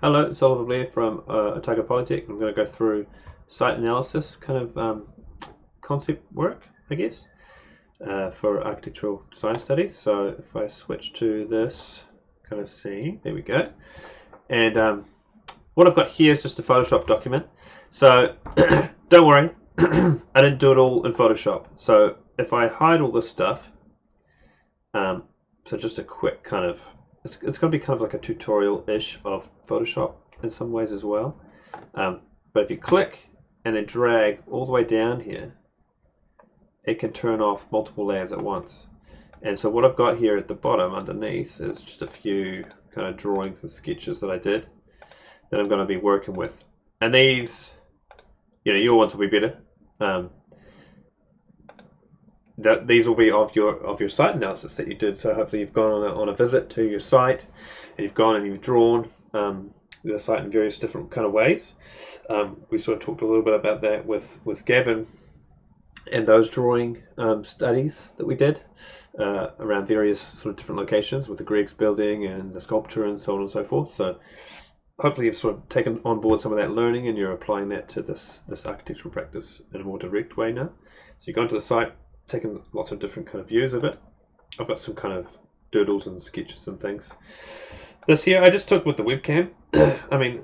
Hello, it's Oliver Blair from Otago Polytech. I'm going to go through site analysis kind of concept work, I guess, for architectural design studies. So if I switch to this kind of scene, there we go. And what I've got here is just a Photoshop document. So don't worry, I didn't do it all in Photoshop. So if I hide all this stuff, so just a quick kind of, it's going to be kind of like a tutorial-ish of Photoshop in some ways as well. But if you click and then drag all the way down here, it can turn off multiple layers at once. And so what I've got here at the bottom underneath is just a few kind of drawings and sketches that I did that I'm going to be working with. And these, your ones will be better. These will be of your site analysis that you did. So hopefully you've gone on a visit to your site, and you've gone and you've drawn the site in various different kind of ways. We sort of talked a little bit about that with Gavin and those drawing studies that we did around various sort of different locations with the Greg's building and the sculpture and so on and so forth. So hopefully you've sort of taken on board some of that learning and you're applying that to this architectural practice in a more direct way now. So you go into the site, taken lots of different kind of views of it. I've got some kind of doodles and sketches and things. This here I just took with the webcam. I mean,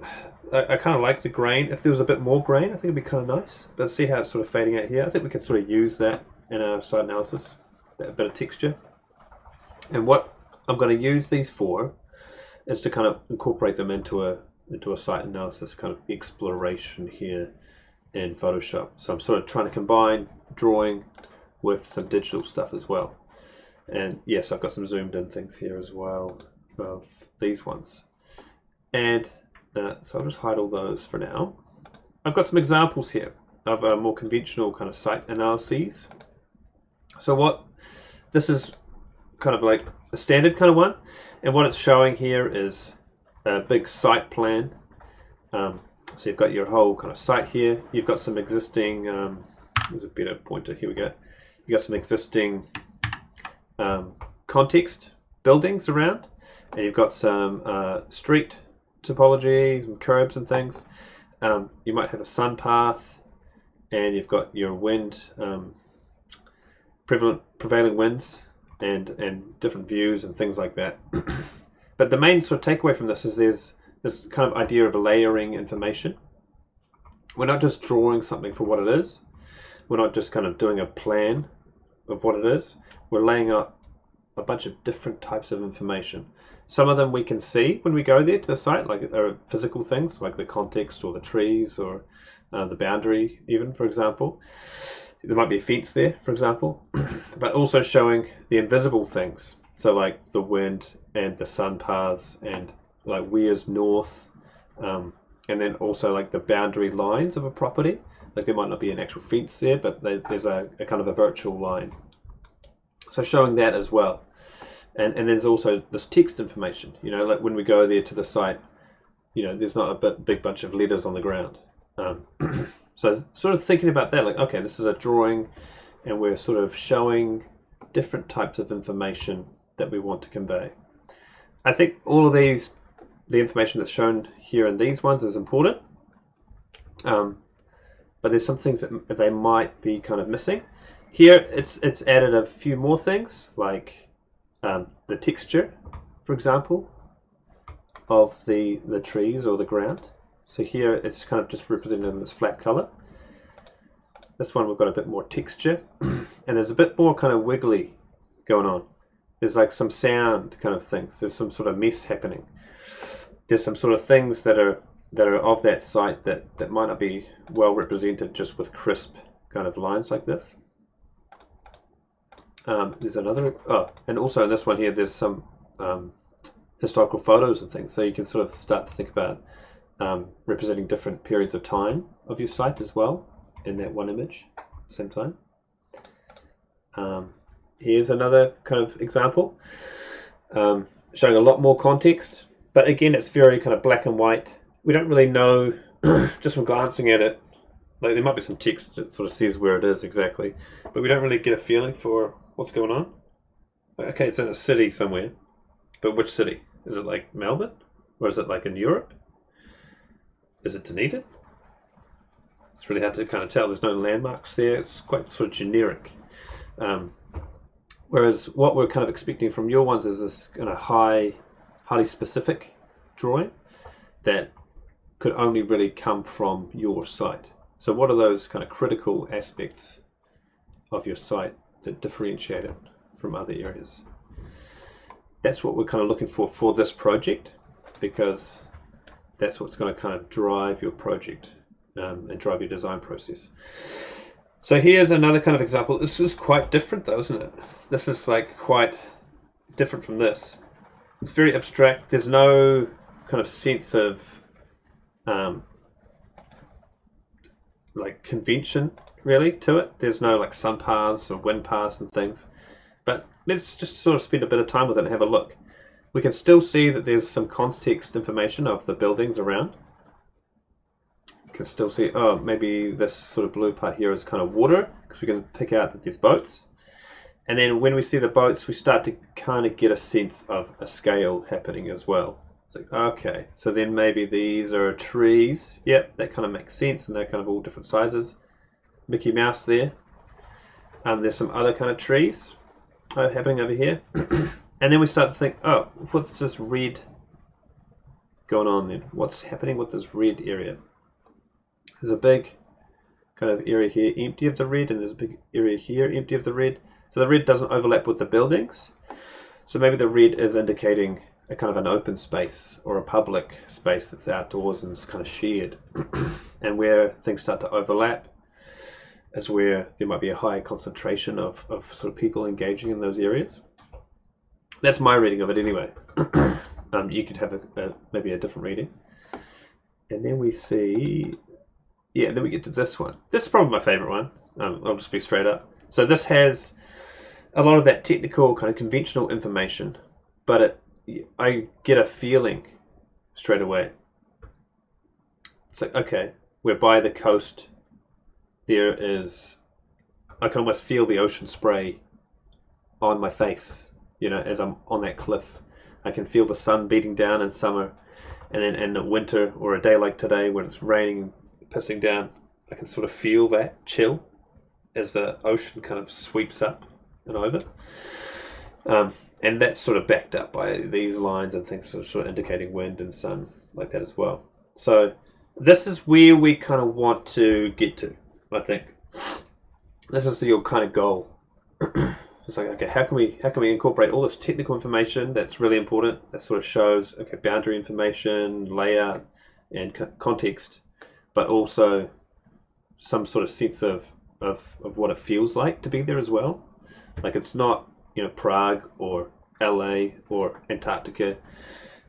I kind of like the grain. If there was a bit more grain, I think it'd be kind of nice. But see how it's sort of fading out here? I think we could sort of use that in our site analysis, that bit of texture. And what I'm going to use these for is to kind of incorporate them into a site analysis kind of exploration here in Photoshop. So I'm sort of trying to combine drawing with some digital stuff as well. And yes, I've got some zoomed in things here as well of these ones. And so I'll just hide all those for now. I've got some examples here of more conventional kind of site analyses. So this is kind of like a standard kind of one, and what it's showing here is a big site plan. So you've got your whole kind of site here. You've got some existing, there's a better pointer, here we go. You've got some existing context buildings around, and you've got some street topology, some curbs and things. You might have a sun path, and you've got your wind, prevailing winds, and different views and things like that. But the main sort of takeaway from this is there's this kind of idea of layering information. We're not just drawing something for what it is. We're not just kind of doing a plan of what it is. We're laying out a bunch of different types of information. Some of them we can see when we go there to the site, like there are physical things like the context or the trees or the boundary even, for example. There might be a fence there, for example, but also showing the invisible things. So like the wind and the sun paths and like where's north, and then also like the boundary lines of a property. Like there might not be an actual fence there, but there's a kind of a virtual line. So showing that as well. And there's also this text information, like when we go there to the site, there's not a big bunch of letters on the ground. So sort of thinking about that, like, okay, this is a drawing and we're sort of showing different types of information that we want to convey. I think all of the information that's shown here in these ones is important. But there's some things that they might be kind of missing. Here it's added a few more things, like the texture, for example, of the trees or the ground. So here it's kind of just represented in this flat color. This one we've got a bit more texture, and there's a bit more kind of wiggly going on. There's like some sound kind of things. There's some sort of mess happening. There's some sort of things that are of that site that might not be well represented just with crisp kind of lines like this. There's another, and also in this one here there's some historical photos and things, so you can sort of start to think about representing different periods of time of your site as well in that one image at the same time. Here's another kind of example showing a lot more context, but again it's very kind of black and white. We don't really know just from glancing at it. Like there might be some text that sort of says where it is exactly, but we don't really get a feeling for what's going on. Okay, it's in a city somewhere, but which city? Is it like Melbourne? Or is it like in Europe? is it Dunedin? It's really hard to kind of tell. There's no landmarks there. It's quite sort of generic. Whereas what we're kind of expecting from your ones is this kind of highly specific drawing that could only really come from your site. So what are those kind of critical aspects of your site that differentiate it from other areas? That's what we're kind of looking for this project, because that's what's going to kind of drive your project and drive your design process. So here's another kind of example. This is quite different though, isn't it? This is like quite different from this. It's very abstract. There's no kind of sense of like convention really to it. There's no like sun paths or wind paths and things. But let's just sort of spend a bit of time with it and have a look. We can still see that there's some context information of the buildings around. You can still see, oh, maybe this sort of blue part here is kind of water, because we can pick out that there's boats. And then when we see the boats, we start to kind of get a sense of a scale happening as well. It's like, okay, so then maybe these are trees. Yep, that kind of makes sense, and they're kind of all different sizes. Mickey Mouse there. There's some other kind of trees happening over here. And then we start to think, oh, what's this red going on then? What's happening with this red area? There's a big kind of area here empty of the red, and there's a big area here empty of the red. So the red doesn't overlap with the buildings. So maybe the red is indicating a kind of an open space or a public space that's outdoors and is kind of shared. And where things start to overlap is where there might be a high concentration of sort of people engaging in those areas. That's my reading of it anyway. You could have maybe a different reading. And then we see, yeah, then we get to this one. This is probably my favorite one. I'll just be straight up. So this has a lot of that technical kind of conventional information, but I get a feeling straight away. It's like, okay, we're by the coast. There is, I can almost feel the ocean spray on my face, you know, as I'm on that cliff. I can feel the sun beating down in summer, and then in the winter or a day like today when it's raining, pissing down, I can sort of feel that chill as the ocean kind of sweeps up and over. And that's sort of backed up by these lines and things sort of indicating wind and sun like that as well. So this is where we kind of want to get to, I think. This is your kind of goal. It's like, okay, how can we incorporate all this technical information that's really important, that sort of shows, okay, boundary information, layout, and context, but also some sort of sense of what it feels like to be there as well. Like, it's not, you know, Prague or LA or Antarctica.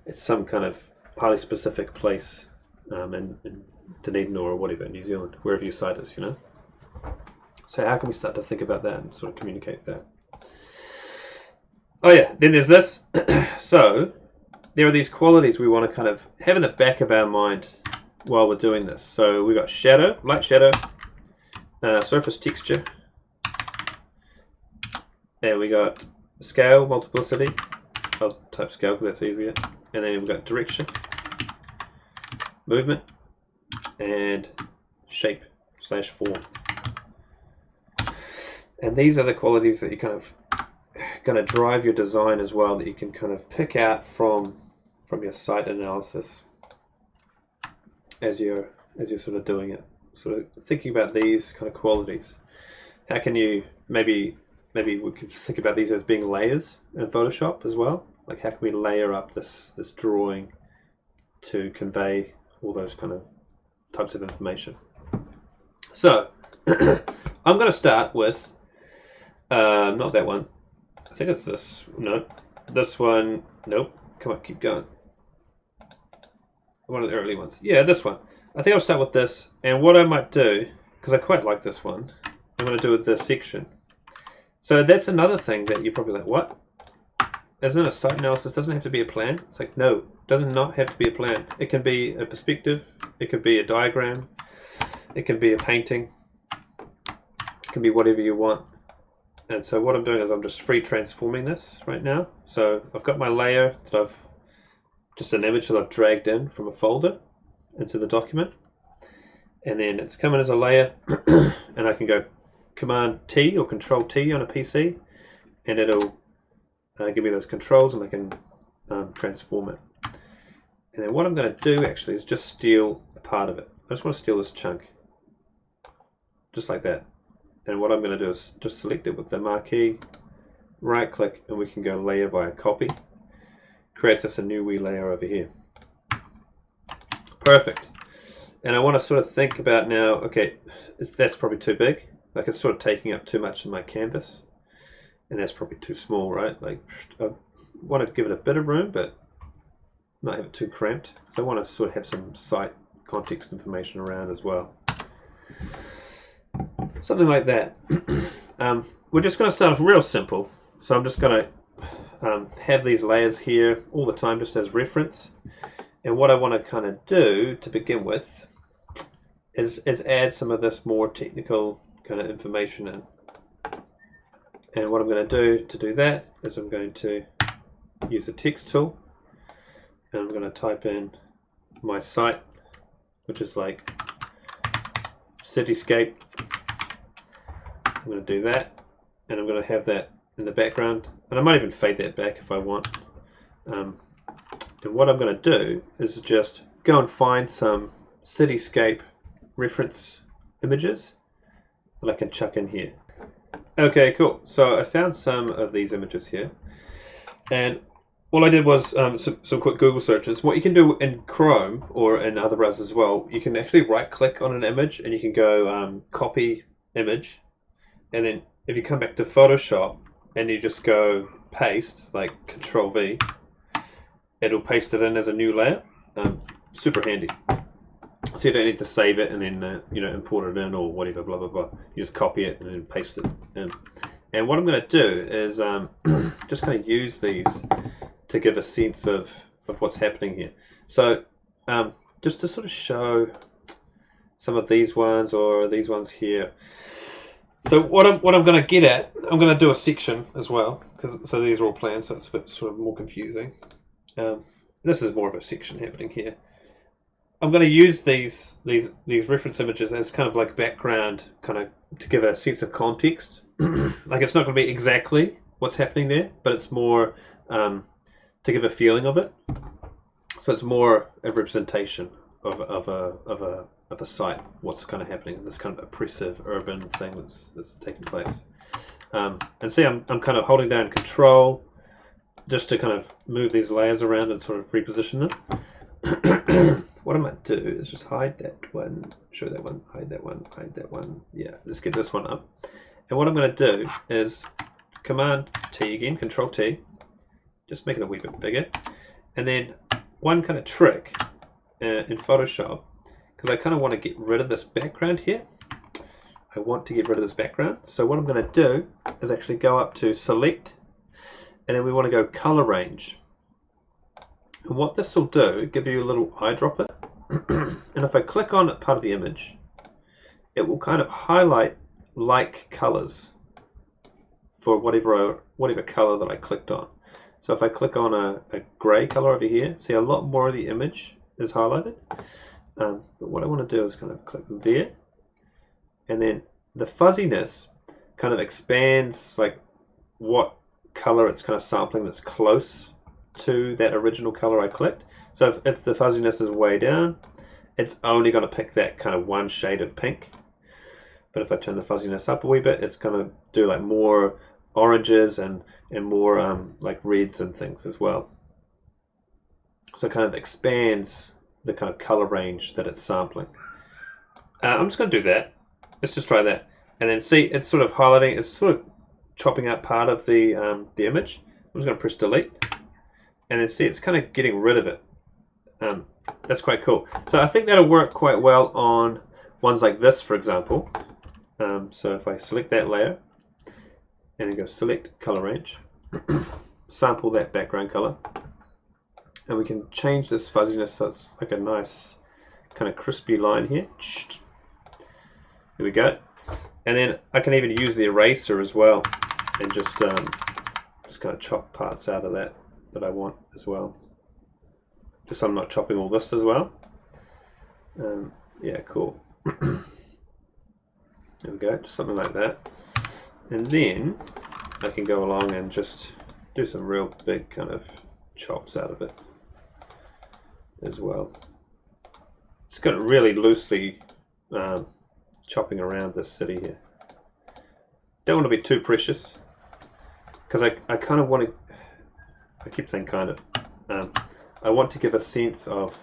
It's some kind of highly specific place in Dunedin or whatever, New Zealand, wherever your site is, you know. So how can we start to think about that and sort of communicate that? Oh yeah, then there's this. So there are these qualities we want to kind of have in the back of our mind while we're doing this. So we've got shadow, light shadow, surface texture, and we got scale, multiplicity. I'll type scale because that's easier. And then we've got direction, movement, and shape / form. And these are the qualities that you kind of going to drive your design as well, that you can kind of pick out from your site analysis as you're sort of doing it. Sort of thinking about these kind of qualities. How can you maybe we could think about these as being layers in Photoshop as well. Like, how can we layer up this drawing to convey all those kind of types of information? So I'm going to start with not that one. I think it's this. No, this one. Nope. Come on, keep going. One of the early ones. Yeah, this one. I think I'll start with this. And what I might do, because I quite like this one, I'm going to do with this section. So that's another thing that you're probably like, what? Isn't a site analysis doesn't have to be a plan? It's like, no, it does not have to be a plan. It can be a perspective. It could be a diagram. It can be a painting. It can be whatever you want. And so what I'm doing is I'm just free transforming this right now. So I've got my layer that just an image that I've dragged in from a folder. into the document, and then it's coming as a layer, and I can go Command T or Control T on a PC, and it'll give me those controls, and I can transform it. And then what I'm going to do actually is just steal a part of it. I just want to steal this chunk, just like that. And what I'm going to do is just select it with the marquee, right click, and we can go layer via copy. Creates us a new wee layer over here. Perfect. And I want to sort of think about now, okay, that's probably too big. Like it's sort of taking up too much of my canvas. And that's probably too small, right? Like I want to give it a bit of room, but not have it too cramped. So I want to sort of have some site context information around as well. Something like that. We're just going to start off real simple. So I'm just going to have these layers here all the time just as reference. And what I want to kind of do to begin with is add some of this more technical kind of information in. And what I'm going to do that is I'm going to use the text tool, and I'm going to type in my site, which is like cityscape. I'm going to do that, and I'm going to have that in the background, and I might even fade that back if I want. And what I'm going to do is just go and find some cityscape reference images that I can chuck in here. Okay, cool. So I found some of these images here, and all I did was some quick Google searches. What you can do in Chrome or in other browsers as well, you can actually right-click on an image, and you can go copy image, and then if you come back to Photoshop and you just go paste, like Control V, it'll paste it in as a new layer. Super handy. So you don't need to save it and then import it in or whatever, blah blah blah. You just copy it and then paste it in. And what I'm going to do is just kind of use these to give a sense of what's happening here. So just to sort of show some of these ones or these ones here. So what I'm going to get at, I'm going to do a section as well, so these are all plans, so it's a bit sort of more confusing. This is more of a section happening here. I'm going to use these reference images as kind of like background, kind of to give a sense of context. Like it's not going to be exactly what's happening there, but it's more to give a feeling of it. So it's more a representation of a site, what's kind of happening, this kind of oppressive urban thing that's taking place. And see, I'm kind of holding down Control just to kind of move these layers around and sort of reposition them. What I might do is just hide that one, show that one, hide that one, hide that one. Yeah, let's get this one up. And what I'm going to do is Command T again, Control T, just make it a wee bit bigger. And then one kind of trick in Photoshop, because I kind of want to get rid of this background here. I want to get rid of this background. So what I'm going to do is actually go up to Select, and then we want to go Color Range. And what this will do, give you a little eyedropper, and if I click on part of the image, it will kind of highlight like colors for whatever color that I clicked on. So if I click on a gray color over here, see a lot more of the image is highlighted. But what I want to do is kind of click there, and then the fuzziness kind of expands like what color it's kind of sampling that's close to that original color I clicked. So if the fuzziness is way down, it's only going to pick that kind of one shade of pink. But if I turn the fuzziness up a wee bit, it's going to do like more oranges and more like reds and things as well. So it kind of expands the kind of color range that it's sampling. I'm just going to do that. Let's just try that, and then see it's sort of highlighting, it's sort of chopping out part of the image. I'm just going to press delete, and then see it's kind of getting rid of it. That's quite cool. So I think that'll work quite well on ones like this, for example. So if I select that layer and then go select color range, sample that background color, and we can change this fuzziness so it's like a nice kind of crispy line here. Here we go. And then I can even use the eraser as well and just kind of chop parts out of that I want as well. Just so I'm not chopping all this as well. Yeah, cool. There we go, just something like that. And then I can go along and just do some real big kind of chops out of it as well. Just got it really loosely chopping around this city here. Don't want to be too precious, because I kind of want to, I keep saying kind of, I want to give a sense of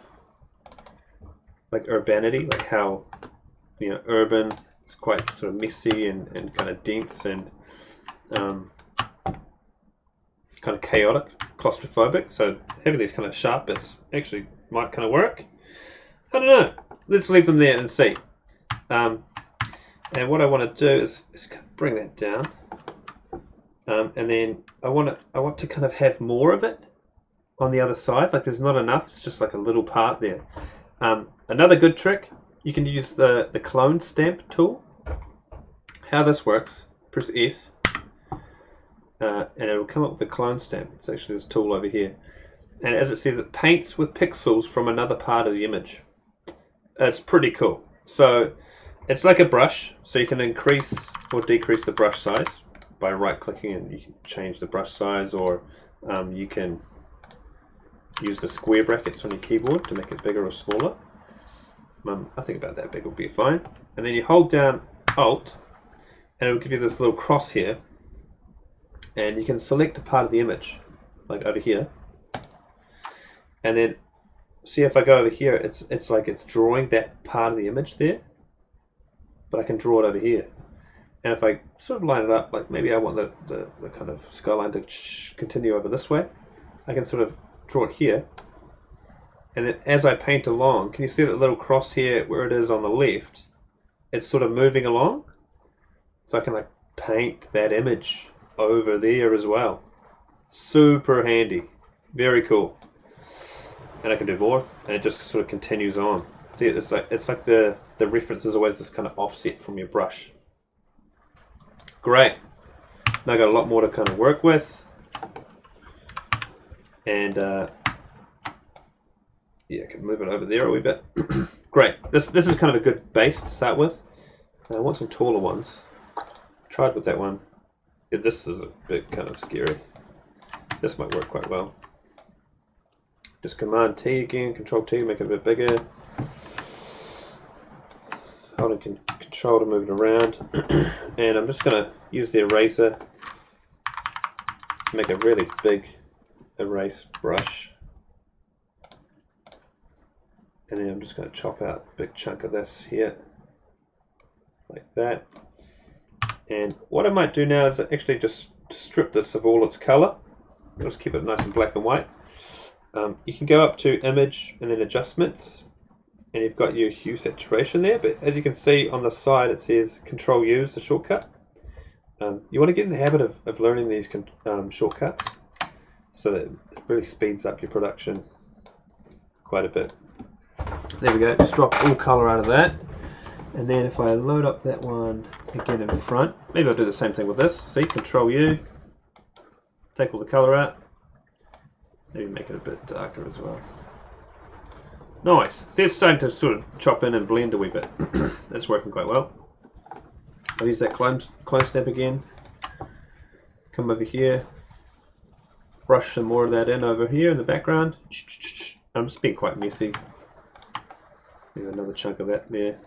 like urbanity, like how, you know, urban is quite sort of messy and kind of dense and kind of chaotic, claustrophobic. So having these kind of sharp bits actually might kind of work. I don't know. Let's leave them there and see. And what I want to do is bring that down, and then I want to kind of have more of it on the other side. Like there's not enough. It's just like a little part there. Another good trick, you can use the clone stamp tool. How this works: press S, and it will come up with the clone stamp. It's actually this tool over here, and as it says, it paints with pixels from another part of the image. It's pretty cool. So it's like a brush, so you can increase or decrease the brush size by right-clicking, and you can change the brush size, or you can use the square brackets on your keyboard to make it bigger or smaller. I think about that big will be fine. And then you hold down Alt, and it will give you this little cross here, and you can select a part of the image, like over here, and then see if I go over here, it's like it's drawing that part of the image there, but I can draw it over here. And if I sort of line it up, like maybe I want the kind of skyline to continue over this way, I can sort of draw it here, and then as I paint along, can you see that little cross here where it is on the left? It's sort of moving along, so I can like paint that image over there as well. Super handy, very cool. And I can do more, and it just sort of continues on. See, it's like the reference is always this kind of offset from your brush. Great. Now I've got a lot more to kind of work with, and yeah, I can move it over there a wee bit. Great. This is kind of a good base to start with. I want some taller ones. Tried with that one. Yeah, this is a bit kind of scary. This might work quite well. Just Command T again, Control T, make it a bit bigger. Holding Control to move it around. And I'm just going to use the eraser to make a really big erase brush. And then I'm just going to chop out a big chunk of this here, like that. And what I might do now is actually just strip this of all its color. I'll just keep it nice and black and white. You can go up to Image and then Adjustments, and you've got your hue saturation there, but as you can see on the side it says Control U is the shortcut. You want to get in the habit of learning these shortcuts, so that it really speeds up your production quite a bit. There we go, just drop all color out of that, and then if I load up that one again in front, maybe I'll do the same thing with this. See, Control U, take all the color out, maybe make it a bit darker as well. Nice. See, it's starting to sort of chop in and blend a wee bit. That's working quite well. I'll use that clone stamp again. Come over here, brush some more of that in over here in the background. I'm just being quite messy. Maybe another chunk of that there.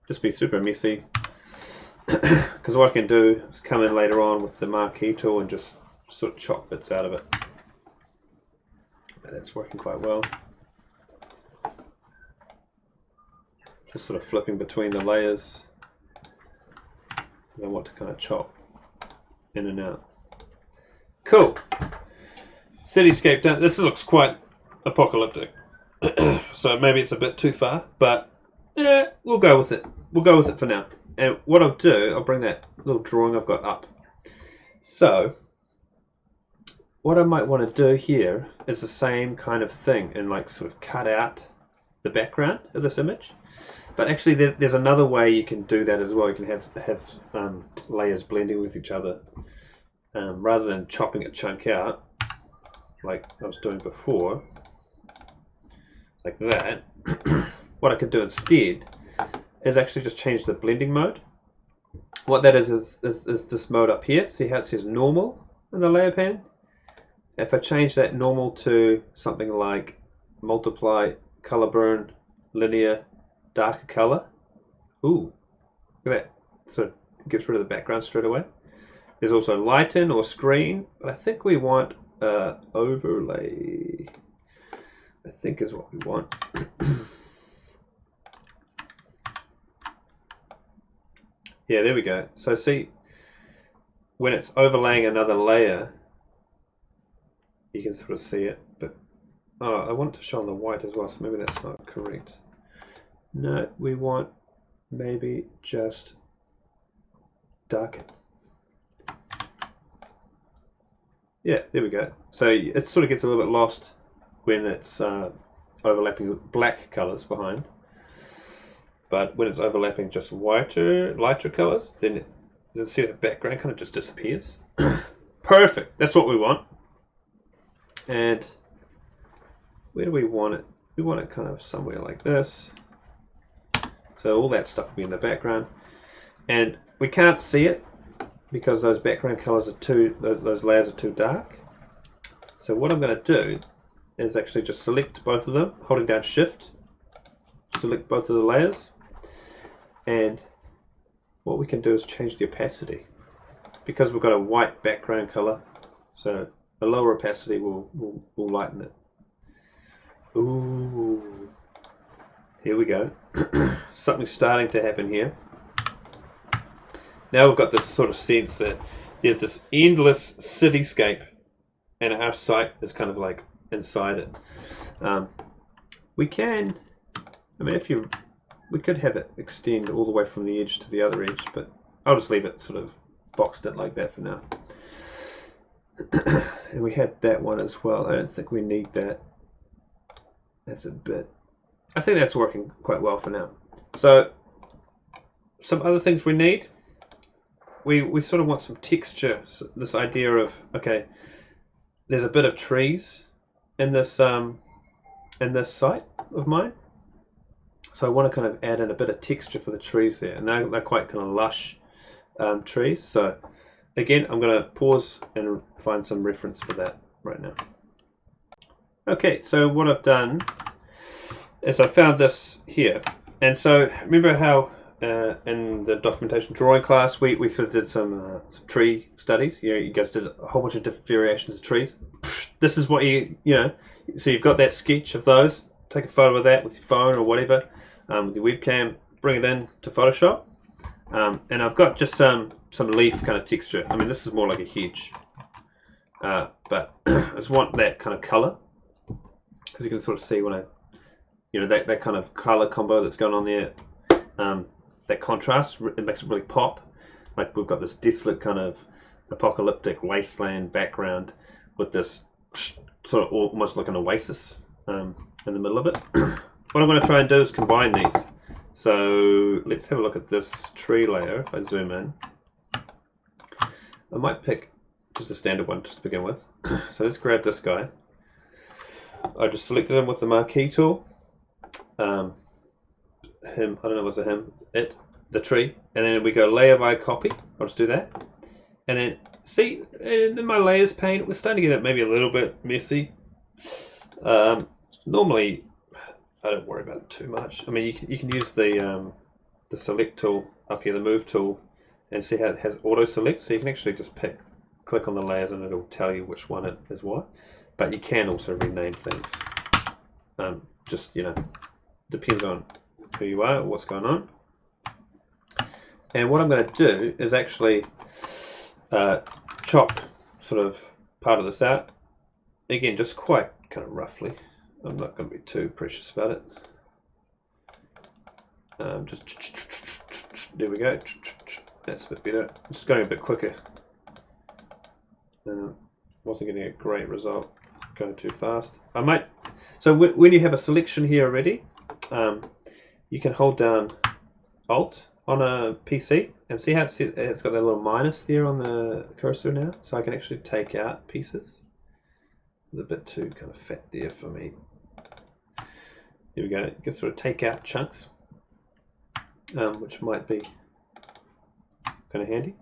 Just be super messy. Because what I can do is come in later on with the marquee tool and just sort of chop bits out of it. And that's working quite well. Just sort of flipping between the layers. And I want to kind of chop in and out. Cool. Cityscape done. This looks quite apocalyptic. So maybe it's a bit too far, but yeah, we'll go with it. We'll go with it for now. And what I'll do, I'll bring that little drawing I've got up. So what I might want to do here is the same kind of thing, and like sort of cut out the background of this image. But actually there's another way you can do that as well. You can have layers blending with each other, rather than chopping a chunk out like I was doing before, like that. what I could do instead is actually just change the blending mode. What that is this mode up here. See how it says normal in the layer pane? If I change that normal to something like multiply, color burn, linear, darker color. Ooh, look at that. So it gets rid of the background straight away. There's also lighten or screen, but I think we want overlay. I think is what we want. Yeah, there we go. So see, when it's overlaying another layer, you can sort of see it, but oh, I want it to show on the white as well, so maybe that's not correct. No, we want maybe just darken. Yeah, there we go. So it sort of gets a little bit lost when it's overlapping with black colors behind, but when it's overlapping just lighter colors, then you'll see the background kind of just disappears. Perfect. That's what we want. And where do we want it? We want it kind of somewhere like this. So all that stuff will be in the background, and we can't see it because those background colors are those layers are too dark. So what I'm going to do is actually just select both of them, holding down Shift, select both of the layers, and what we can do is change the opacity because we've got a white background color. So a lower opacity will lighten it. Ooh, here we go. Something's starting to happen here. Now we've got this sort of sense that there's this endless cityscape, and our site is kind of like inside it. We can, I mean, we could have it extend all the way from the edge to the other edge, but I'll just leave it sort of boxed it like that for now. And we had that one as well. I don't think we need that. That's a bit, I think that's working quite well for now. So some other things we need, we sort of want some texture. So this idea of, okay, there's a bit of trees in this site of mine, so I want to kind of add in a bit of texture for the trees there, and they're quite kind of lush trees. So again, I'm going to pause and find some reference for that right now. Okay, so what I've done is I found this here, and so remember how in the documentation drawing class we sort of did some tree studies. You guys did a whole bunch of different variations of trees. This is what you know. So you've got that sketch of those. Take a photo of that with your phone or whatever, with your webcam. Bring it in to Photoshop, and I've got just some leaf kind of texture. I mean, this is more like a hedge, but I just want that kind of color, because you can sort of see when that kind of color combo that's going on there. That contrast, it makes it really pop. Like we've got this desolate kind of apocalyptic wasteland background with this sort of almost like an oasis in the middle of it. What I'm going to try and do is combine these. So let's have a look at this tree layer. If I zoom in, I might pick just a standard one just to begin with. So let's grab this guy. I just selected him with the marquee tool. Him, I don't know what's a him, it, the tree, and then we go layer by copy. I'll just do that, and then see in my layers pane we're starting to get it maybe a little bit messy. Normally I don't worry about it too much. I mean, you can use the select tool up here, the move tool, and see how it has auto select, so you can actually just click on the layers and it'll tell you which one it is what. But you can also rename things. Just depends on who you are, what's going on. And what I'm going to do is actually chop sort of part of this out. Again, just quite kind of roughly. I'm not going to be too precious about it. Just there we go. That's a bit better. Just going a bit quicker. Wasn't getting a great result. Going too fast. I might. So when you have a selection here already, you can hold down Alt on a PC and see how it's got that little minus there on the cursor now. So I can actually take out pieces. It's a bit too kind of fat there for me. Here we go. You can sort of take out chunks, which might be kind of handy.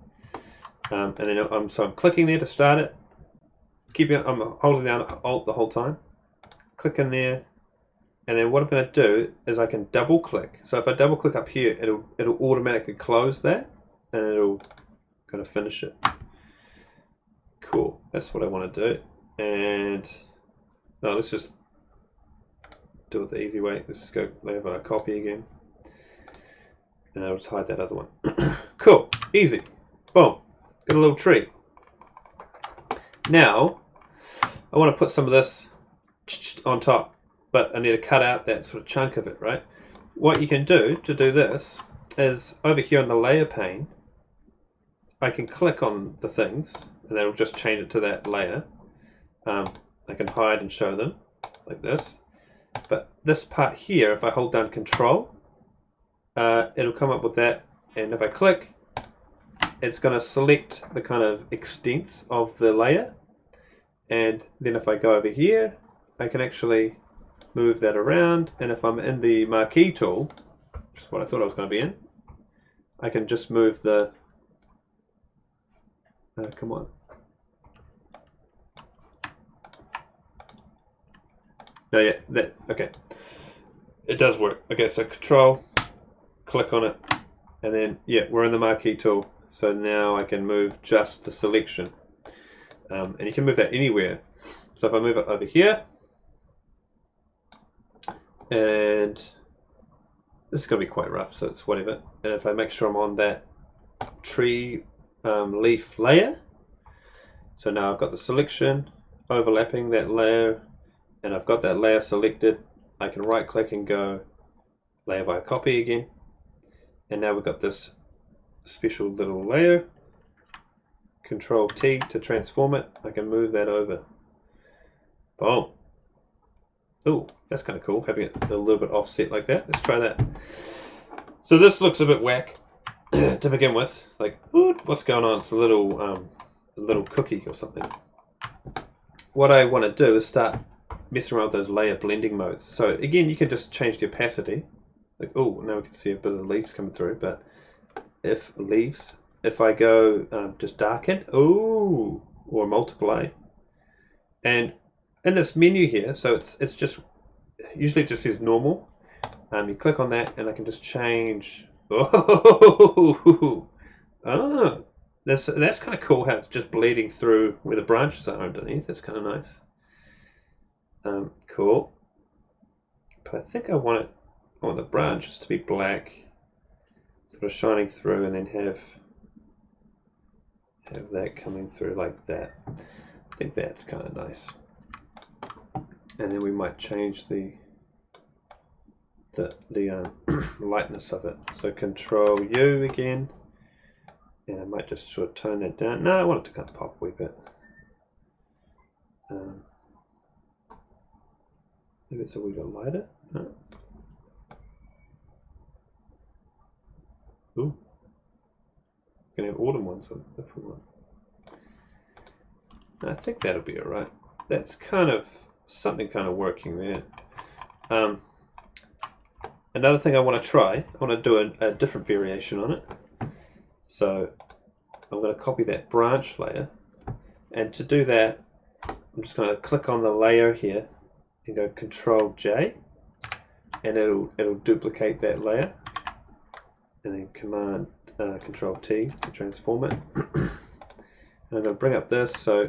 And then I'm clicking there to start it. I'm holding down Alt the whole time. Click in there, and then what I'm going to do is I can double click. So if I double click up here, it'll automatically close that, and it'll kind of finish it. Cool. That's what I want to do. And no, let's just do it the easy way. Let's just go have a copy again, and I'll just hide that other one. Cool. Easy. Boom. Got a little tree. Now I want to put some of this on top, but I need to cut out that sort of chunk of it, right? What you can do to do this is over here on the layer pane, I can click on the things and that'll just change it to that layer. I can hide and show them like this, but this part here, if I hold down Control, it'll come up with that, and if I click, it's going to select the kind of extents of the layer, and then if I go over here, I can actually move that around, and if I'm in the marquee tool, which is what I thought I was going to be in, I can just move the come on. No, yeah, that okay. It does work. Okay, so Control, click on it, and then yeah, we're in the marquee tool. So now I can move just the selection, and you can move that anywhere. So if I move it over here, and this is going to be quite rough, so it's whatever. And if I make sure I'm on that tree leaf layer, so now I've got the selection overlapping that layer, and I've got that layer selected. I can right click and go layer by copy again, and now we've got this special little layer. Control T to transform it. I can move that over. Boom. Oh, that's kind of cool, having it a little bit offset like that. Let's try that. So this looks a bit whack to begin with. Like, what's going on? It's a little cookie or something. What I want to do is start messing around with those layer blending modes. So again, you can just change the opacity. Like, oh, now we can see a bit of leaves coming through. But if I go just darken, oh, or multiply, and in this menu here, so it's just usually it just says normal. You click on that, and I can just change. Oh, that's kind of cool how it's just bleeding through where the branches are underneath. That's kind of nice. Cool. But I think I want the branches to be black, sort of shining through, and then have that coming through like that. I think that's kind of nice. And then we might change the lightness of it. So Control U again, and I might just sort of tone that down. No, I want it to kind of pop a wee bit. Maybe it's a wee bit lighter. No. Ooh, can have autumn ones on a different one. I think that'll be alright. That's kind of something kind of working there. Another thing I want to try, I want to do a different variation on it. So I'm going to copy that branch layer, and to do that, I'm just going to click on the layer here and go Control J, and it'll duplicate that layer, and then Command Control T to transform it. And I'm going to bring up this, so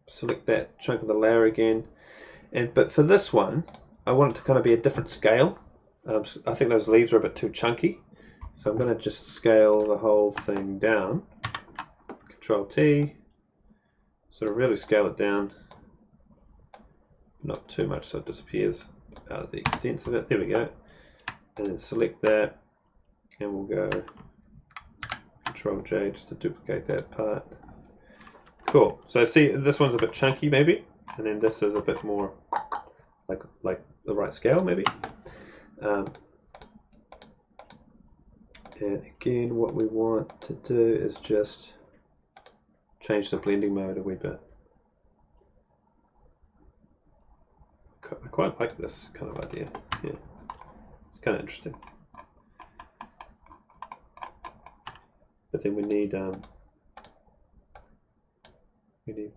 select that chunk of the layer again, but for this one I want it to kind of be a different scale. I think those leaves are a bit too chunky, so I'm going to just scale the whole thing down. Control T, sort of really scale it down, not too much so it disappears out of the extents of it. There we go. And then select that, and we'll go Control J just to duplicate that part. Cool. So see, this one's a bit chunky maybe, and then this is a bit more like the right scale maybe. And again, what we want to do is just change the blending mode a wee bit. I quite like this kind of idea. Yeah, it's kind of interesting. But then we need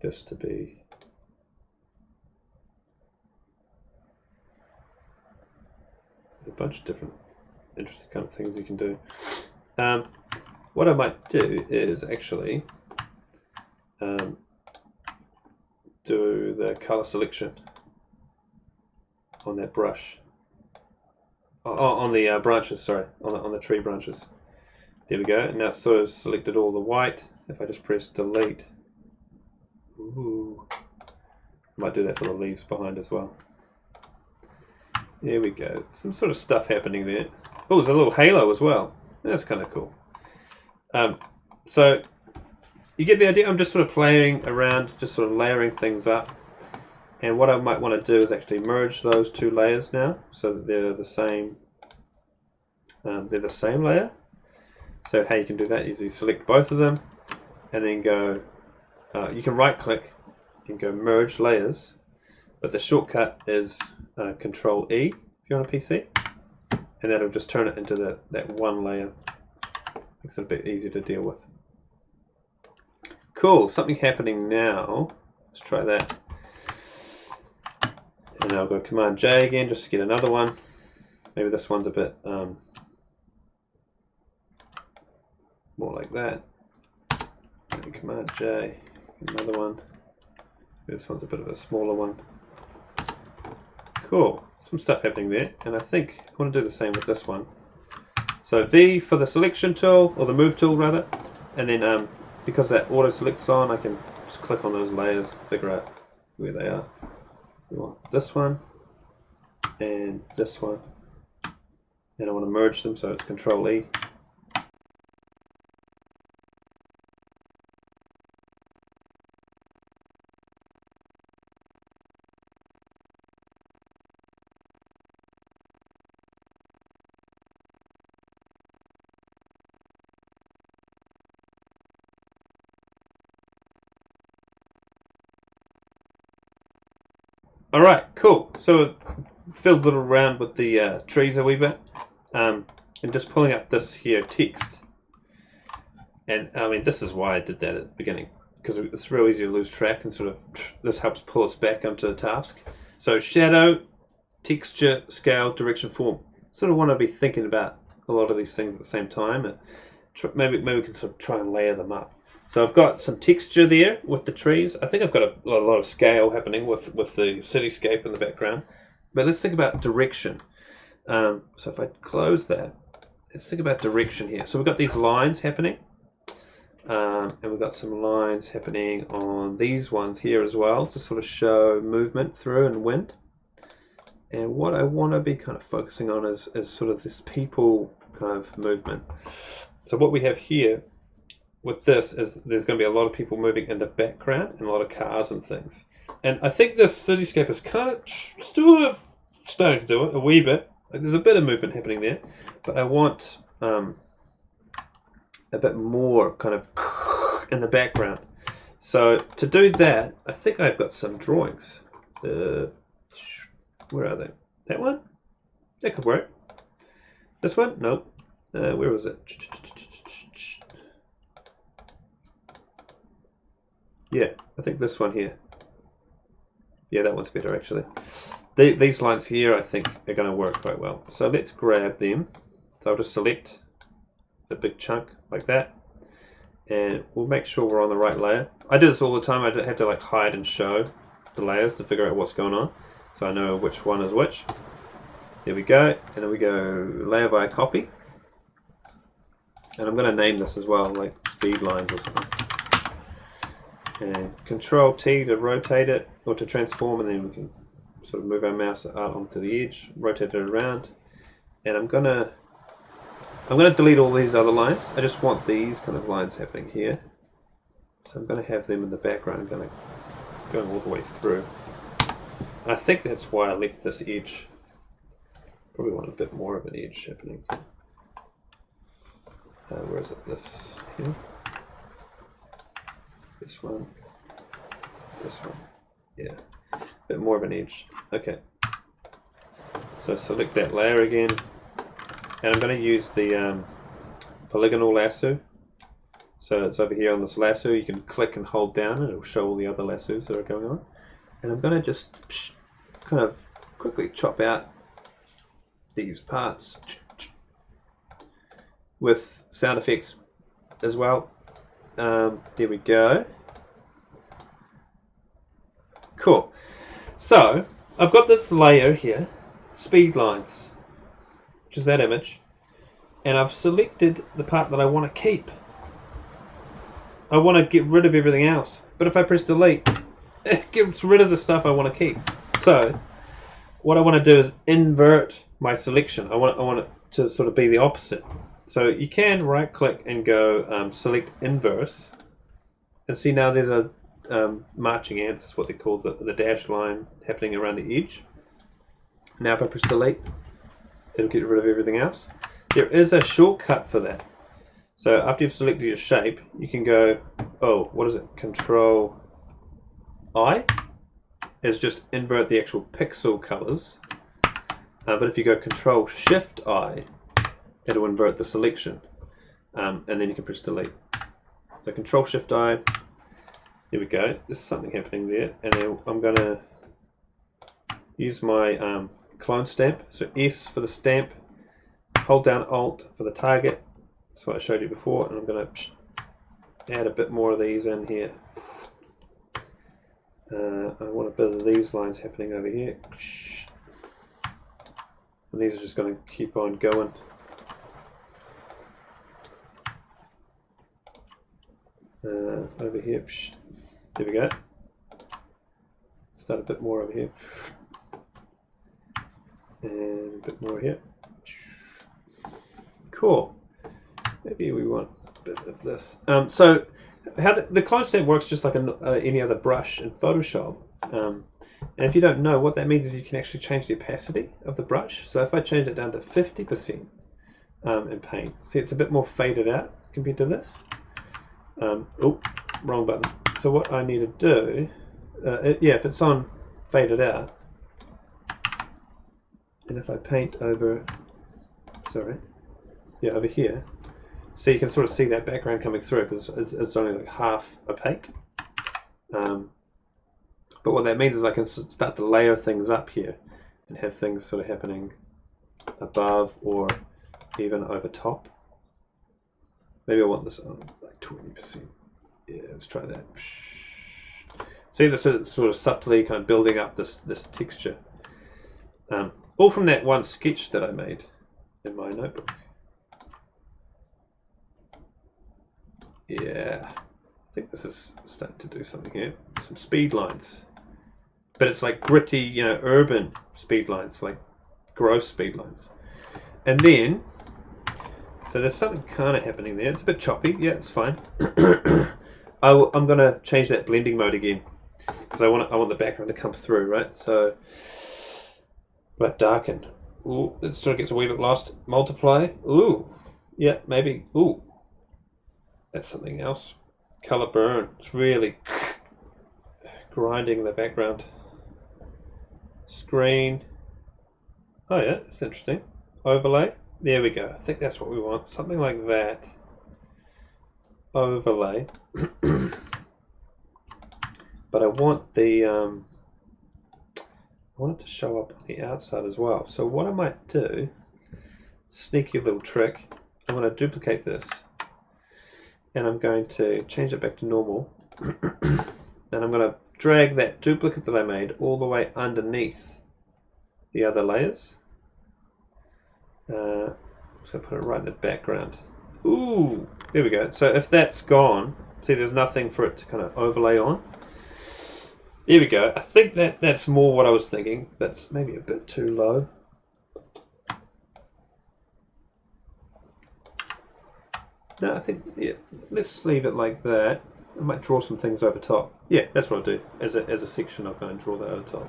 this to be. There's a bunch of different interesting kind of things you can do. What I might do is actually do the color selection on that brush. On the branches, sorry, on the tree branches. There we go. And now it's sort of selected all the white. If I just press delete, ooh, might do that for the leaves behind as well. There we go. Some sort of stuff happening there. Oh, there's a little halo as well. That's kind of cool. So you get the idea. I'm just sort of playing around, just sort of layering things up. And what I might want to do is actually merge those two layers now, so that they're the same. They're the same layer. So how you can do that is you select both of them, and then go. You can right-click and go Merge Layers, but the shortcut is Control E if you're on a PC, and that'll just turn it into that one layer. Makes it a bit easier to deal with. Cool. Something happening now. Let's try that. And I'll go Command J again just to get another one. Maybe this one's a bit more like that. And Command J, another one. Maybe this one's a bit of a smaller one. Cool. Some stuff happening there. And I think I want to do the same with this one. So V for the selection tool, or the move tool rather. And then because that auto selects on, I can just click on those layers, figure out where they are. We want this one and this one, and I want to merge them, so it's Control E. Alright, cool. So filled it around with the trees a wee bit, and just pulling up this here text. And I mean, this is why I did that at the beginning, because it's real easy to lose track, and sort of this helps pull us back onto the task. So shadow, texture, scale, direction, form. Sort of want to be thinking about a lot of these things at the same time, and maybe we can sort of try and layer them up. So I've got some texture there with the trees. I think I've got a lot of scale happening with the cityscape in the background. But let's think about direction. So if I close that, let's think about direction here. So we've got these lines happening. And we've got some lines happening on these ones here as well, to sort of show movement through and wind. And what I want to be kind of focusing on is sort of this people kind of movement. So what we have here with this is there's going to be a lot of people moving in the background and a lot of cars and things. And I think this cityscape is kind of sort of starting to do it a wee bit. Like there's a bit of movement happening there, but I want a bit more kind of in the background. So to do that, I think I've got some drawings. Where are they? That one? That could work. This one? No. Where was it? Yeah, I think this one here. Yeah, that one's better actually. These lines here I think are going to work quite well. So let's grab them. So I'll just select the big chunk like that, and we'll make sure we're on the right layer. I do this all the time. I have to like hide and show the layers to figure out what's going on, so I know which one is which. There we go, and then we go layer by copy, and I'm going to name this as well, like speed lines or something. And Control T to rotate it or to transform, and then we can sort of move our mouse out onto the edge, rotate it around. And I'm gonna delete all these other lines. I just want these kind of lines happening here. So I'm gonna have them in the background, going all the way through. And I think that's why I left this edge. Probably want a bit more of an edge happening. Where is it? This here. This one, yeah, a bit more of an edge. Okay, So select that layer again, and I'm going to use the polygonal lasso. So it's over here on this lasso. You can click and hold down and it will show all the other lassos that are going on. And I'm going to just kind of quickly chop out these parts with sound effects as well. There we go. Cool. So I've got this layer here, speed lines, which is that image, and I've selected the part that I want to keep. I want to get rid of everything else, but if I press delete, it gets rid of the stuff I want to keep. So what I want to do is invert my selection. I want it to sort of be the opposite. So you can right click and go select inverse, and see now there's a marching ants, what they call the dashed line happening around the edge. Now if I press delete, it'll get rid of everything else. There is a shortcut for that. So after you've selected your shape, you can go, oh, what is it? Control I is just invert the actual pixel colors. But if you go Control Shift I, it'll invert the selection. And then you can press delete. So Control Shift I. There we go. There's something happening there, and then I'm going to use my clone stamp. So S for the stamp, hold down Alt for the target. That's what I showed you before, and I'm going to add a bit more of these in here. I want a bit of these lines happening over here, and these are just going to keep on going. Over here. There we go. Start a bit more over here. And a bit more here. Cool. Maybe we want a bit of this. So how the clone stamp works just like any other brush in Photoshop. And if you don't know, what that means is you can actually change the opacity of the brush. So if I change it down to 50% in Paint, see it's a bit more faded out compared to this. Oh, wrong button. So what I need to do, yeah, if it's on faded out, and if I paint over, sorry, yeah, over here, so you can sort of see that background coming through because it's only like half opaque. But what that means is I can start to layer things up here and have things sort of happening above or even over top. Maybe I want this on like 20%. Yeah, let's try that. See, this is sort of subtly kind of building up this texture. All from that one sketch that I made in my notebook. Yeah, I think this is starting to do something here. Some speed lines, but it's like gritty, you know, urban speed lines, like gross speed lines. And then, so there's something kind of happening there. It's a bit choppy. Yeah, it's fine. I'm going to change that blending mode again because I want the background to come through, right? So, but darken. Ooh, it sort of gets a wee bit lost. Multiply. Ooh, yeah, maybe. Ooh, that's something else. Color burn. It's really grinding the background. Screen. Oh yeah, that's interesting. Overlay. There we go. I think that's what we want. Something like that. Overlay. But I want the I want it to show up on the outside as well. So what I might do, sneaky little trick, I'm going to duplicate this and I'm going to change it back to normal. And I'm going to drag that duplicate that I made all the way underneath the other layers. I'm just going to put it right in the background. Ooh, there we go. So if that's gone, see there's nothing for it to kind of overlay on. There we go. I think that's more what I was thinking. That's maybe a bit too low. No, I think, yeah, let's leave it like that. I might draw some things over top. Yeah, that's what I'll do. As a section, I'm going to draw that over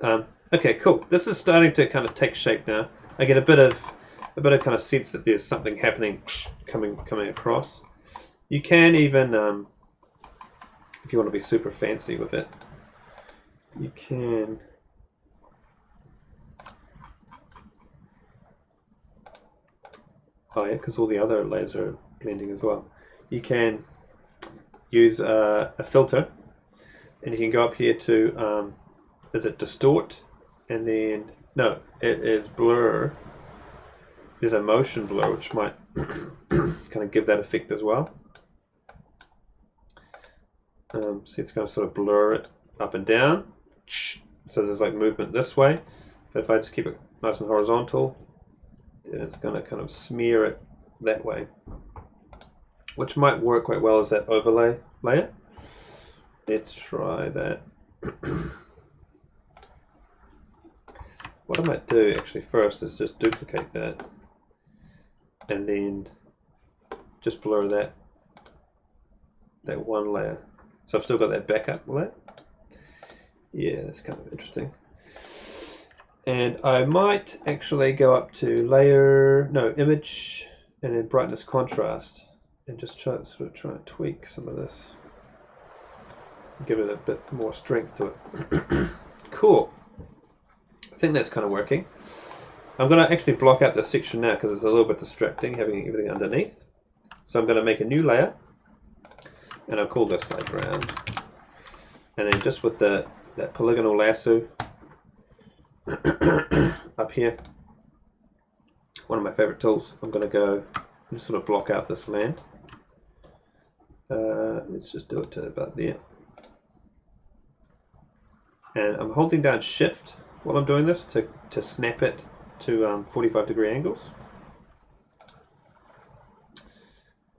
top. Okay, cool. This is starting to kind of take shape now. I get a bit of kind of sense that there's something happening coming across. You can even, if you want to be super fancy with it, you can oh yeah, because all the other layers are blending as well. You can use a filter, and you can go up here to is it distort, and then no, it is blur. There's a motion blur which might kind of give that effect as well. See, it's going to sort of blur it up and down, so there's like movement this way, but if I just keep it nice and horizontal, then it's going to kind of smear it that way, which might work quite well as that overlay layer. Let's try that. What I might do actually first is just duplicate that and then just blur that one layer. So I've still got that backup layer. Yeah, that's kind of interesting. And I might actually go up to layer, no, image, and then brightness contrast, and just try and tweak some of this. Give it a bit more strength to it. Cool. I think that's kind of working. I'm going to actually block out this section now because it's a little bit distracting having everything underneath. So I'm going to make a new layer, and I'll call this like round. And then just with that polygonal lasso up here, one of my favorite tools, I'm going to go and just sort of block out this land. Let's just do it to about there. And I'm holding down Shift while I'm doing this to snap it to 45-degree angles.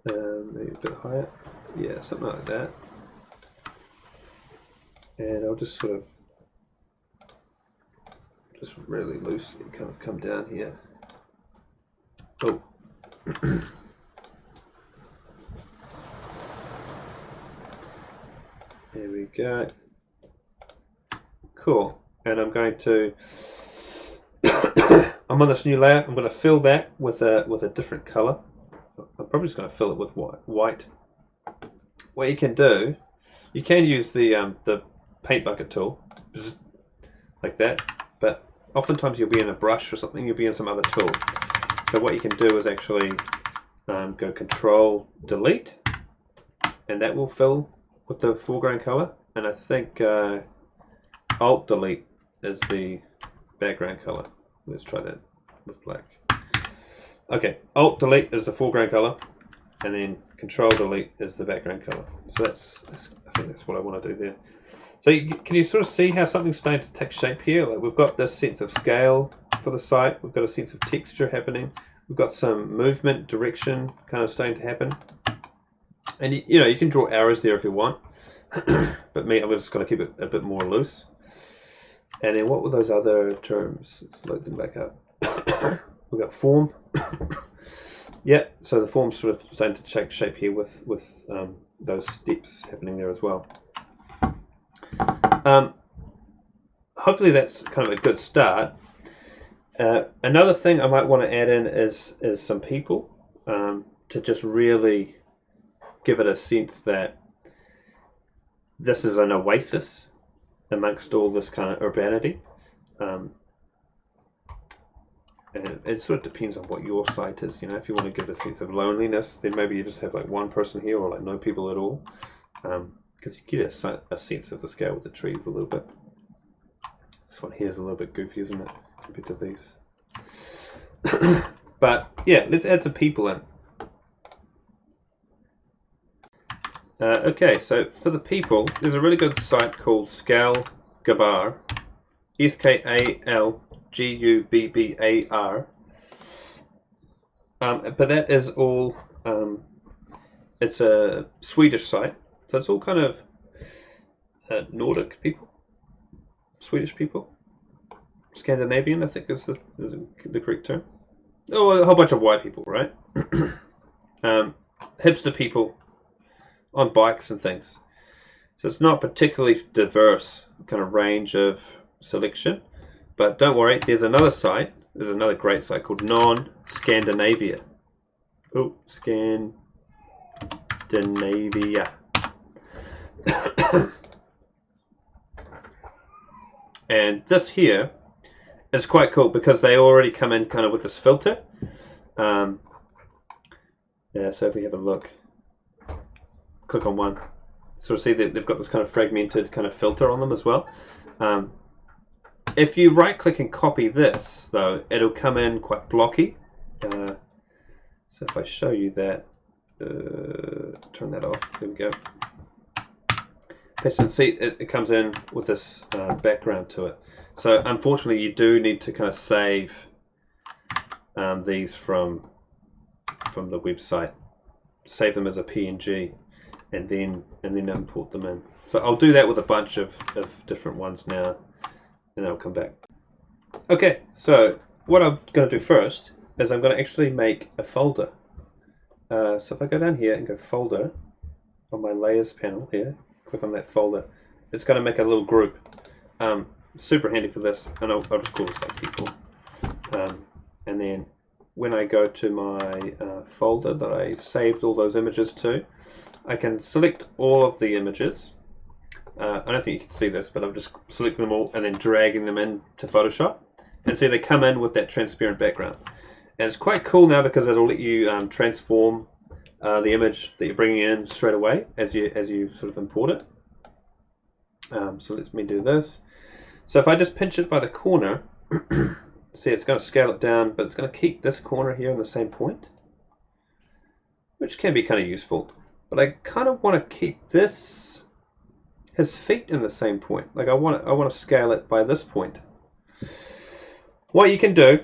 Maybe a bit higher. Yeah, something like that. And I'll just sort of just really loosely kind of come down here. Oh. There we go. Cool. And I'm going to I'm on this new layer. I'm going to fill that with a different color. I'm probably just going to fill it with white. What you can do, you can use the paint bucket tool, like that. But oftentimes you'll be in a brush or something. You'll be in some other tool. So what you can do is actually go Control Delete, and that will fill with the foreground color. And I think Alt Delete is the background color. Let's try that with black. Okay, Alt Delete is the foreground color, and then Control Delete is the background color. So that's I think that's what I want to do there. So can you sort of see how something's starting to take shape here? Like we've got this sense of scale for the site. We've got a sense of texture happening. We've got some movement, direction kind of starting to happen. And you know, you can draw arrows there if you want. But me, I'm just going to keep it a bit more loose. And then what were those other terms? Let's load them back up. We've got form. Yeah, so the form's sort of starting to take shape here with those steps happening there as well. Hopefully that's kind of a good start. Another thing I might want to add in is some people to just really give it a sense that this is an oasis amongst all this kind of urbanity. And it sort of depends on what your site is. You know, if you want to give a sense of loneliness, then maybe you just have like one person here or like no people at all, because you get a sense of the scale with the trees a little bit. This one here is a little bit goofy, isn't it, compared to these? But yeah, let's add some people in. Okay, so for the people, there's a really good site called Scale Gubbar, SKALGUBBAR. But that is all, it's a Swedish site, so it's all kind of Nordic people, Swedish people, Scandinavian, I think is the correct term. Oh, a whole bunch of white people, right? Hipster people on bikes and things. So it's not particularly diverse kind of range of selection. But don't worry, there's another site. There's another great site called Non-Scandinavia. Oh, Scandinavia. And this here is quite cool because they already come in kind of with this filter. Yeah, so if we have a look, click on one, sort of see that they've got this kind of fragmented kind of filter on them as well. If you right click and copy this though, it'll come in quite blocky. So if I show you that, turn that off, there we go. Paste and see, it comes in with this background to it. So unfortunately you do need to kind of save these from the website, save them as a PNG, and then import them in. So I'll do that with a bunch of different ones now, and then I'll come back. Okay, so what I'm going to do first is I'm going to actually make a folder. So if I go down here and go folder on my layers panel here, click on that folder, it's going to make a little group. Super handy for this, and I'll just call this like people. And then when I go to my folder that I saved all those images to, I can select all of the images. I don't think you can see this, but I'm just selecting them all and then dragging them into Photoshop. And see, they come in with that transparent background. And it's quite cool now because it'll let you transform the image that you're bringing in straight away as you sort of import it. So let me do this. So if I just pinch it by the corner, see, it's going to scale it down, but it's going to keep this corner here in the same point, which can be kind of useful. But I kind of want to keep his feet in the same point. Like I want to scale it by this point. What you can do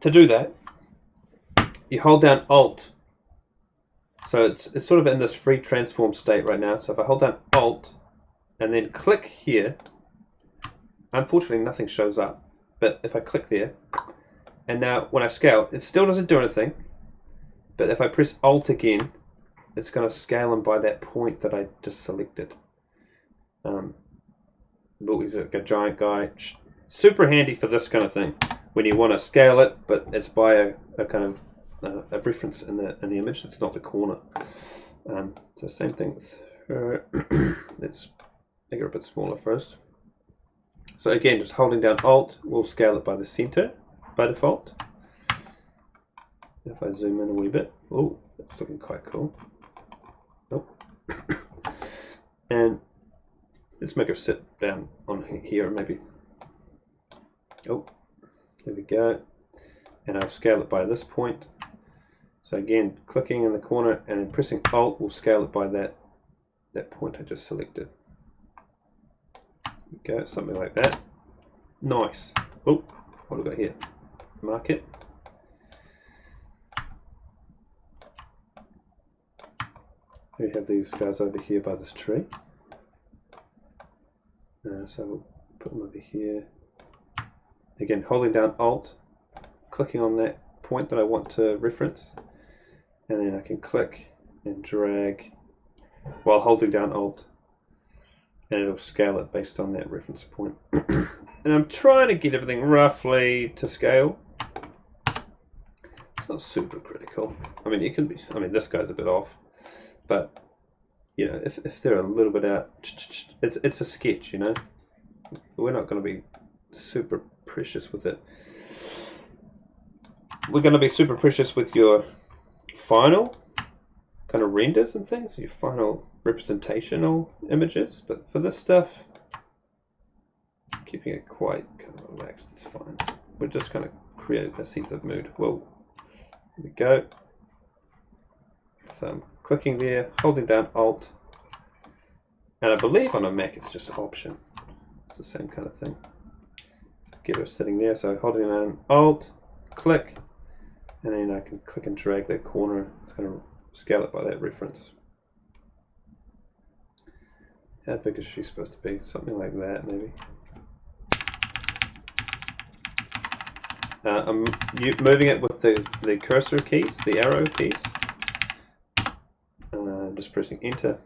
to do that, you hold down Alt. So it's sort of in this free transform state right now. So if I hold down Alt and then click here, unfortunately nothing shows up. But if I click there, and now when I scale, it still doesn't do anything. But if I press Alt again, it's going to scale them by that point that I just selected. He's like a giant guy. Super handy for this kind of thing when you want to scale it, but it's by a kind of a reference in the image. It's not the corner. So same thing with her. Let's make her a bit smaller first. So again, just holding down Alt will scale it by the center by default. If I zoom in a wee bit, oh, that's looking quite cool. Oh. And let's make her sit down on here, maybe. Oh, there we go. And I'll scale it by this point. So again, clicking in the corner and then pressing Alt will scale it by that point I just selected. There we go, something like that. Nice. Oh, what have I got here? Mark it. We have these guys over here by this tree. So we'll put them over here. Again, holding down Alt, clicking on that point that I want to reference, and then I can click and drag while holding down Alt, and it'll scale it based on that reference point. And I'm trying to get everything roughly to scale. It's not super critical. I mean, it can be. I mean, this guy's a bit off, but you know, if they're a little bit out, it's a sketch, you know. We're not going to be super precious with it. We're going to be super precious with your final kind of renders and things, your final representational images. But for this stuff, keeping it quite kind of relaxed is fine. We're just going to create a sense of mood. Whoa, here we go. So I'm clicking there, holding down Alt, and I believe on a Mac it's just an Option. It's the same kind of thing. Get her sitting there, so holding down Alt, click, and then I can click and drag that corner. It's going to scale it by that reference. How big is she supposed to be? Something like that, maybe. I'm moving it with the cursor keys, the arrow keys. Just pressing Enter.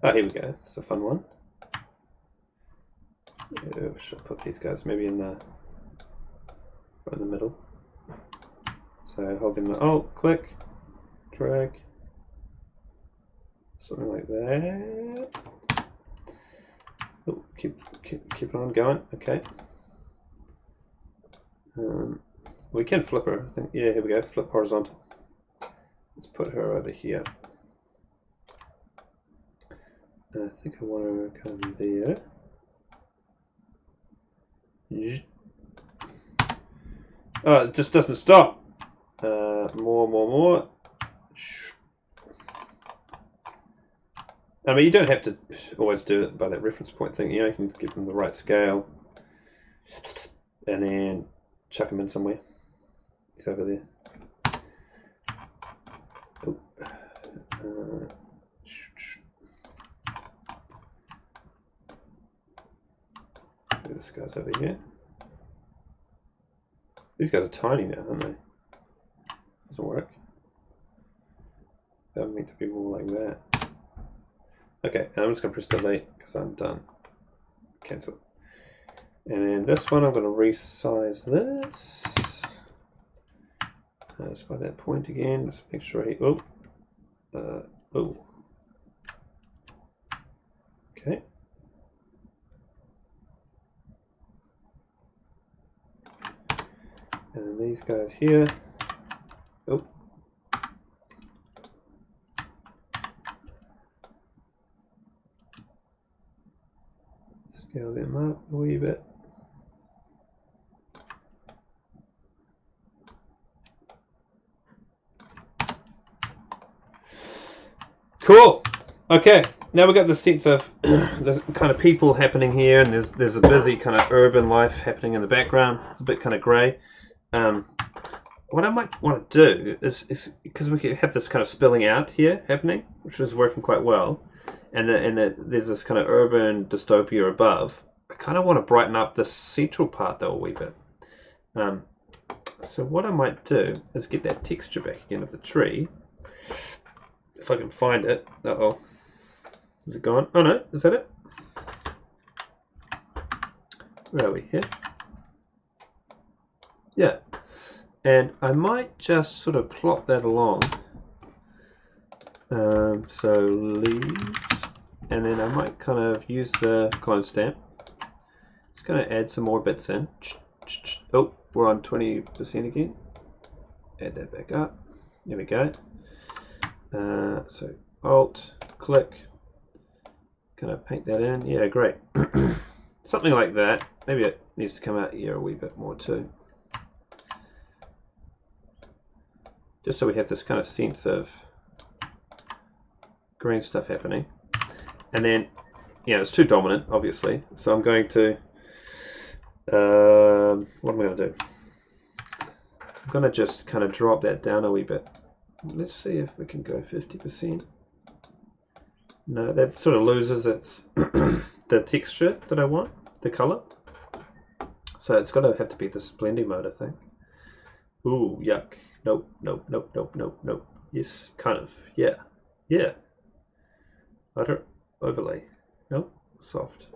Oh, here we go. It's a fun one. Yeah, we should put these guys maybe in the right in the middle. So holding the Alt, click, drag, something like that. Oh, keep on going. Okay. We can flip her. I think. Yeah, here we go. Flip horizontal. Let's put her over here. I think I want her come there. Oh, it just doesn't stop. More. I mean, you don't have to always do it by that reference point thing. You know, you can give them the right scale and then chuck him in somewhere. He's over there. Oh. This guy's over here. These guys are tiny now, aren't they? Doesn't work. They're meant to be more like that. Okay, and I'm just going to press delete because I'm done. Cancel. And then this one, I'm going to resize this. Just by that point again. Just make sure he. Oh. Oh. Okay. And these guys here. Oh. Scale them up a wee bit. Cool. Okay. Now we've got the sense of the kind of people happening here, and there's a busy kind of urban life happening in the background. It's a bit kind of grey. What I might want to do is because we have this kind of spilling out here happening, which is working quite well, and there's this kind of urban dystopia above. I kind of want to brighten up the central part though a wee bit. So what I might do is get that texture back again of the tree. If I can find it. Uh-oh. Is it gone? Oh no, is that it? Where are we here? Yeah. And I might just sort of plot that along. So leaves. And then I might kind of use the clone stamp. Just kind of add some more bits in. Oh, we're on 20% again. Add that back up. There we go. So Alt, click, kind of paint that in. Yeah, great. Something like that. Maybe it needs to come out here a wee bit more too. Just so we have this kind of sense of green stuff happening. And then, yeah, it's too dominant, obviously. So I'm going to, what am I going to do? I'm going to just kind of drop that down a wee bit. Let's see if we can go 50%. No, that sort of loses its the texture that I want, the color. So it's got to have to be this blending mode, I think. Ooh, yuck. Nope, nope, nope, nope, nope, nope. Yes, kind of. Yeah, yeah. Butter overlay. Nope, soft.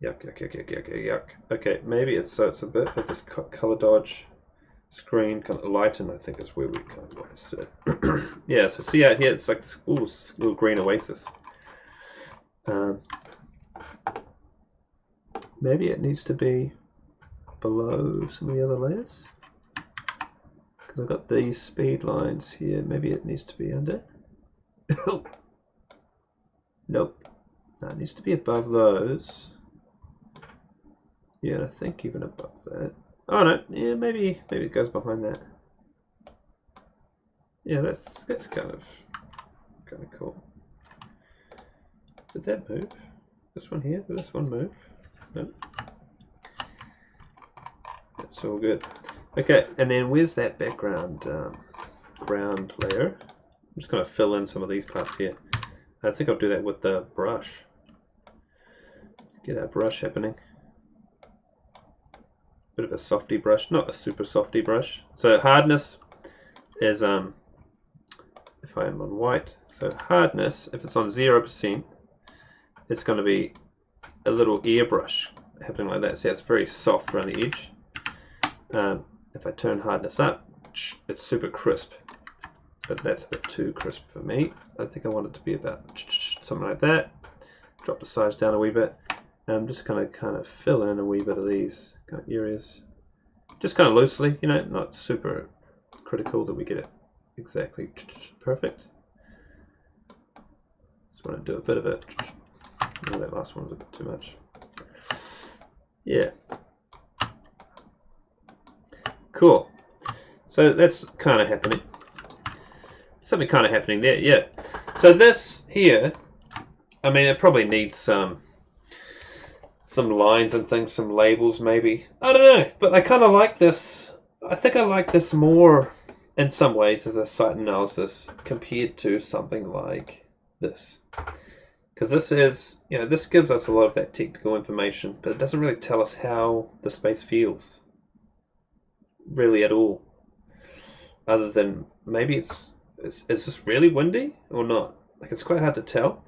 Yuck, yuck, yuck, yuck, yuck, yuck. Okay, maybe it's so it's a bit of this color dodge. Screen kind of lighten, I think is where we kind of want to sit. Yeah, so see out here, it's like this, ooh, this little green oasis. Maybe it needs to be below some of the other layers. Because I've got these speed lines here. Maybe it needs to be under. Nope. No, it needs to be above those. Yeah, I think even above that. Oh no, yeah, maybe it goes behind that. Yeah, that's kind of cool. Did that move? This one here? Did this one move? No. That's all good. Okay, and then where's that background ground layer? I'm just going to fill in some of these parts here. I think I'll do that with the brush. Get that brush happening. Bit of a softy brush, not a super softy brush. So hardness is if I am on white, so hardness, if it's on 0%, it's going to be a little airbrush happening like that. See, it's very soft around the edge. If I turn hardness up, it's super crisp, but that's a bit too crisp for me. I think I want it to be about something like that. Drop the size down a wee bit. I'm just going to kind of fill in a wee bit of these kind of areas, just kind of loosely, you know, not super critical that we get it exactly perfect. Just want to do a bit of it. Oh, that last one was a bit too much. Yeah. Cool. So that's kind of happening. Something kind of happening there, yeah. So this here, I mean, it probably needs some lines and things, some labels maybe. I don't know, but I kind of like this. I think I like this more in some ways as a site analysis compared to something like this. Because this is, you know, this gives us a lot of that technical information, but it doesn't really tell us how the space feels. Really at all. Other than maybe is this really windy or not? Like, it's quite hard to tell.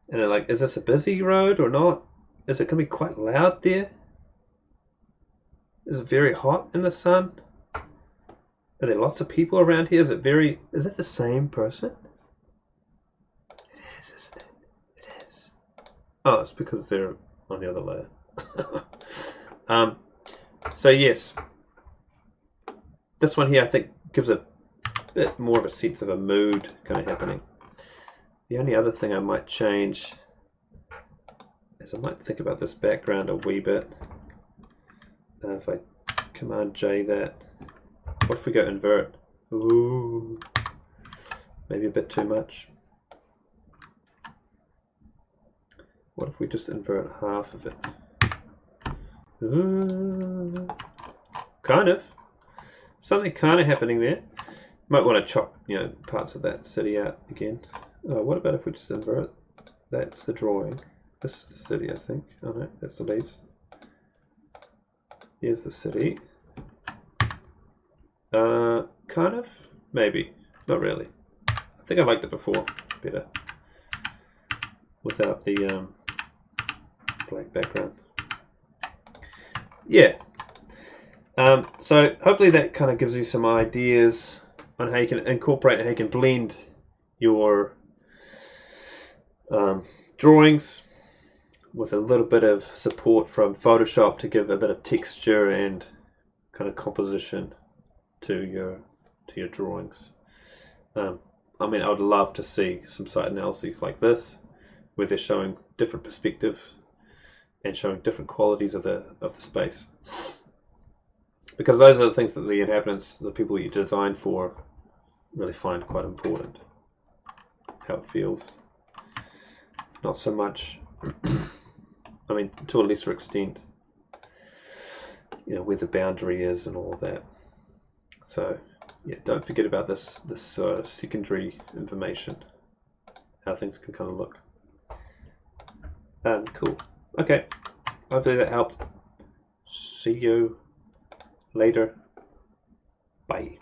And then, like, is this a busy road or not? Is it going to be quite loud there? Is it very hot in the sun? Are there lots of people around here? Is it the same person? It is, isn't it? It is. Oh, it's because they're on the other layer. So yes, this one here I think gives a bit more of a sense of a mood kind of happening. The only other thing I might change is I might think about this background a wee bit. If I Command J that, what if we go invert? Ooh, maybe a bit too much. What if we just invert half of it? Ooh, kind of. Something kind of happening there. Might want to chop, you know, parts of that city out again. What about if we just invert? That's the drawing. This is the city, I think. Oh no, that's the leaves. Here's the city. Kind of? Maybe. Not really. I think I liked it before better. Without the black background. Yeah. So hopefully that kind of gives you some ideas on how you can incorporate and how you can blend your drawings with a little bit of support from Photoshop to give a bit of texture and kind of composition to your drawings. I mean, I would love to see some site analyses like this, where they're showing different perspectives and showing different qualities of the space. Because those are the things that the inhabitants, the people that you design for, really find quite important. How it feels. Not so much, I mean, to a lesser extent, you know, where the boundary is and all of that. So, yeah, don't forget about this secondary information, how things can kind of look. Cool. Okay, hopefully that helped. See you later. Bye.